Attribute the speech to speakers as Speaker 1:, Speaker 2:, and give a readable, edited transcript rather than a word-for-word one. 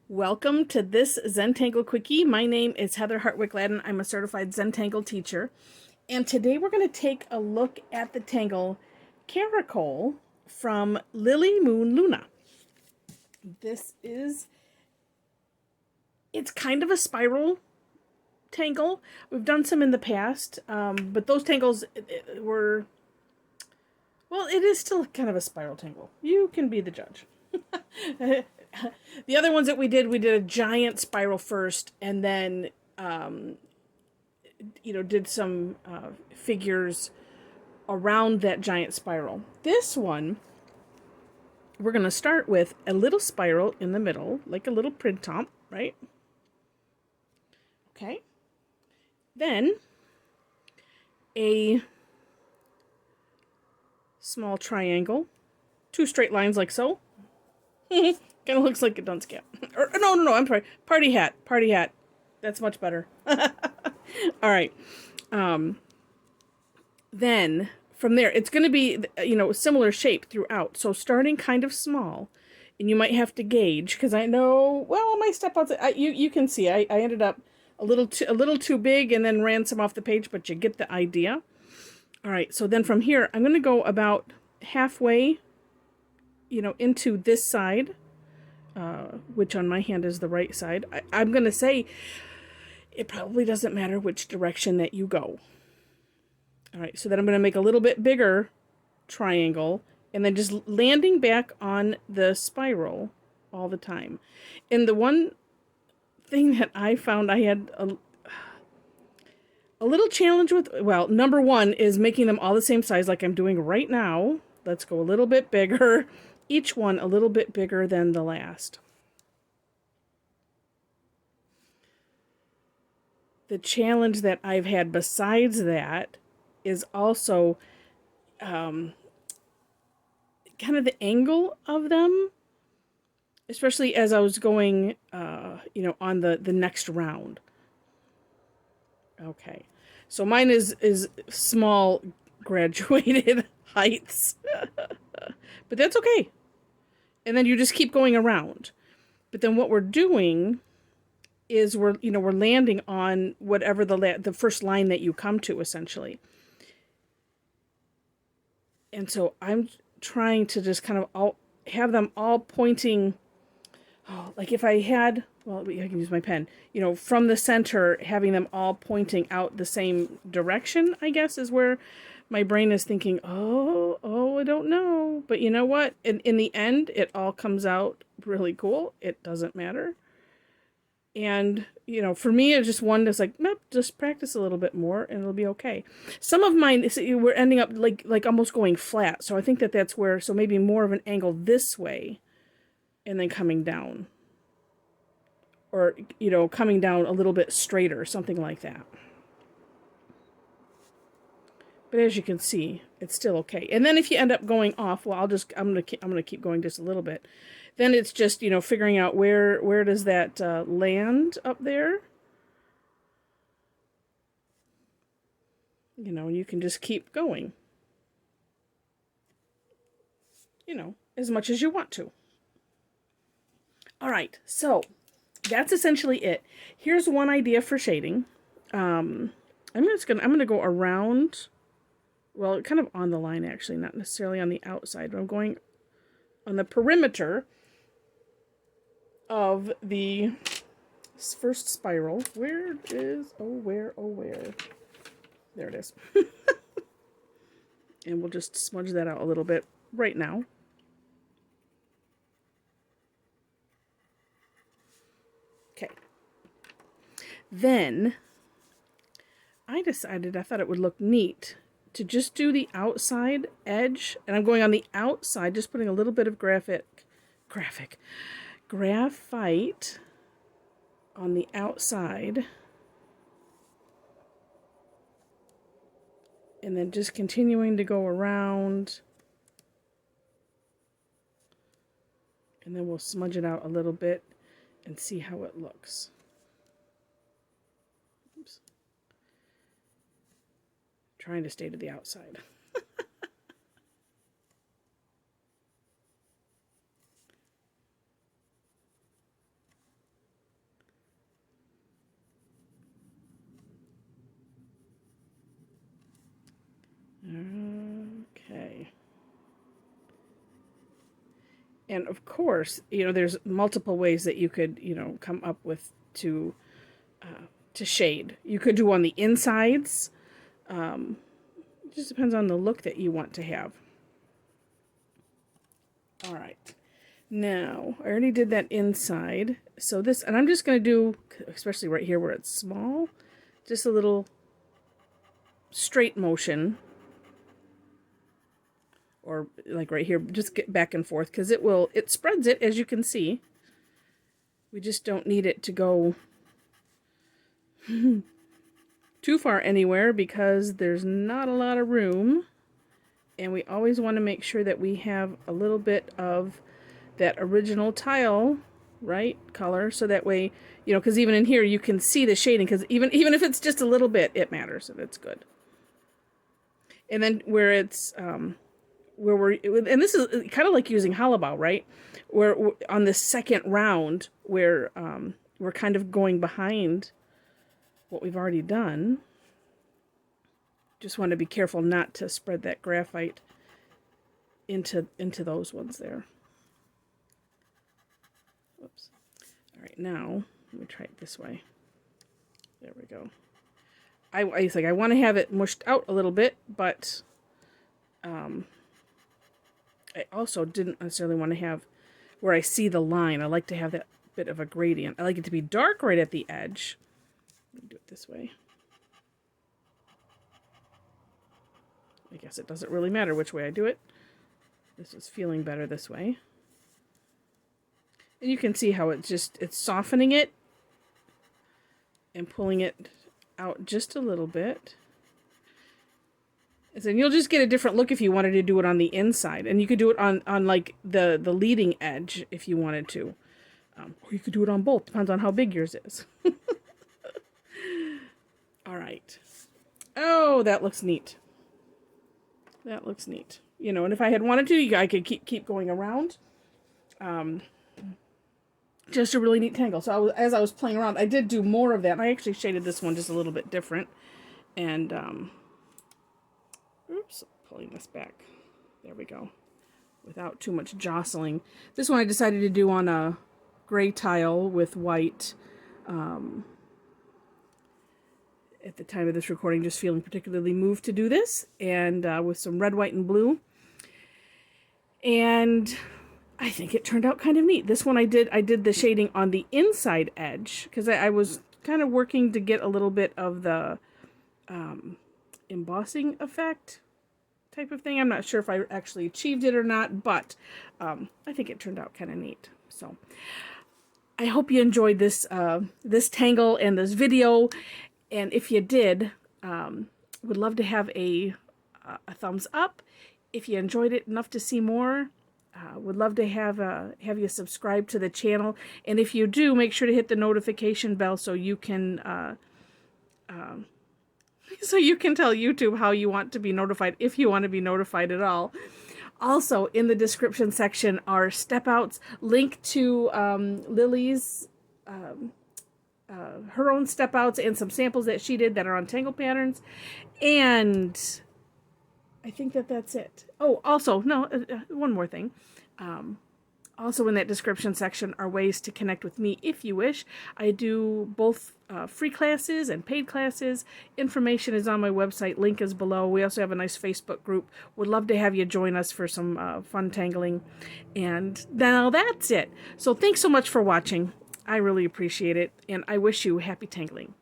Speaker 1: Welcome to this Zentangle Quickie. My name is Heather Hartwick Gladden. I'm a certified Zentangle teacher. And today we're going to take a look at the tangle Caracole from Lily Moon Luna. It's kind of a spiral tangle. We've done some in the past, but those tangles were, well, it is still kind of a spiral tangle. You can be the judge. The other ones that we did a giant spiral first, and then, did some figures around that giant spiral. This one, we're going to start with a little spiral in the middle, like a little printemps, right? Okay. Then, a small triangle, two straight lines like so. Kind of looks like a dunce cap. Or no, I'm sorry. Party hat. That's much better. All right. Then from there, it's going to be, similar shape throughout. So starting kind of small, and you might have to gauge, because I know, well, my step outside, you can see, I ended up a little too big and then ran some off the page, but you get the idea. All right. So then from here, I'm going to go about halfway, into this side. Which on my hand is the right side. I'm going to say it probably doesn't matter which direction that you go. All right, so then I'm going to make a little bit bigger triangle and then just landing back on the spiral all the time. And the one thing that I found I had a little challenge with, well, number one is making them all the same size like I'm doing right now. Let's go a little bit bigger. Each one a little bit bigger than the last. The challenge that I've had besides that is also kind of the angle of them, especially as I was going, on the next round. Okay, so mine is small graduated heights, but that's okay. And then you just keep going around. But then what we're doing is we're landing on whatever the first line that you come to, essentially. And so I'm trying to just kind of have them all pointing, like if I had, well, I can use my pen, from the center, having them all pointing out the same direction, I guess, is where my brain is thinking, I don't know. But you know what? In the end, it all comes out really cool. It doesn't matter. And, for me, it's just one that's like, nope, just practice a little bit more and it'll be okay. Some of mine, we're ending up like almost going flat. So I think that's where, so maybe more of an angle this way and then coming down. Or, coming down a little bit straighter, something like that. But as you can see, it's still okay. And then if you end up going off, well, I'm gonna keep going just a little bit. Then it's just, figuring out where does that land up there. You can just keep going. As much as you want to. All right, so that's essentially it. Here's one idea for shading. I'm gonna go around. Well, kind of on the line, actually, not necessarily on the outside, but I'm going on the perimeter of the first spiral. Where? There it is. And we'll just smudge that out a little bit right now. Okay. Then, I thought it would look neat to just do the outside edge, and I'm going on the outside, just putting a little bit of graphite on the outside, and then just continuing to go around, and then we'll smudge it out a little bit and see how it looks. Oops. Trying to stay to the outside. Okay. And of course, there's multiple ways that you could, come up with to shade. You could do on the insides. It just depends on the look that you want to have. All right. Now, I already did that inside. So this, and I'm just going to do, especially right here where it's small, just a little straight motion. Or like right here, just get back and forth, because it spreads it, as you can see. We just don't need it to go too far anywhere, because there's not a lot of room. And we always want to make sure that we have a little bit of that original tile, right, color, so that way, because even in here you can see the shading, because even if it's just a little bit, it matters, and it's good. And then where it's where and this is kind of like using Hollowbow, right? Where on the second round, where we're kind of going behind what we've already done. Just want to be careful not to spread that graphite into those ones there. Whoops. All right, now let me try it this way. There we go. I want to have it mushed out a little bit, but I also didn't necessarily want to have where I see the line. I like to have that bit of a gradient. I like it to be dark right at the edge. Let me do it this way. I guess it doesn't really matter which way I do it. This is feeling better this way. And you can see how it's softening it and pulling it out just a little bit. And then you'll just get a different look if you wanted to do it on the inside. And you could do it on like the leading edge if you wanted to. Or you could do it on both. Depends on how big yours is. All right. Oh, that looks neat. That looks neat. And if I had wanted to, I could keep going around. Just a really neat tangle. So as I was playing around, I did do more of that. And I actually shaded this one just a little bit different. And, oops, pulling this back. There we go. Without too much jostling. This one I decided to do on a gray tile with white. At the time of this recording, just feeling particularly moved to do this. And with some red, white, and blue. And I think it turned out kind of neat. This one I did the shading on the inside edge, because I was kind of working to get a little bit of the embossing effect type of thing. I'm not sure if I actually achieved it or not, but I think it turned out kind of neat. So I hope you enjoyed this this tangle and this video. And if you did, would love to have a thumbs up. If you enjoyed it enough to see more, would love to have you subscribe to the channel. And if you do, make sure to hit the notification bell so you can tell YouTube how you want to be notified, if you want to be notified at all. Also, in the description section are step outs, link to Lily's her own step outs and some samples that she did that are on Tangle patterns, and I think that's it. Oh, also, no, one more thing. Also in that description section are ways to connect with me if you wish. I do both free classes and paid classes. Information is on my website. Link is below. We also have a nice Facebook group. Would love to have you join us for some fun tangling. And now that's it. So thanks so much for watching. I really appreciate it, and I wish you happy tangling.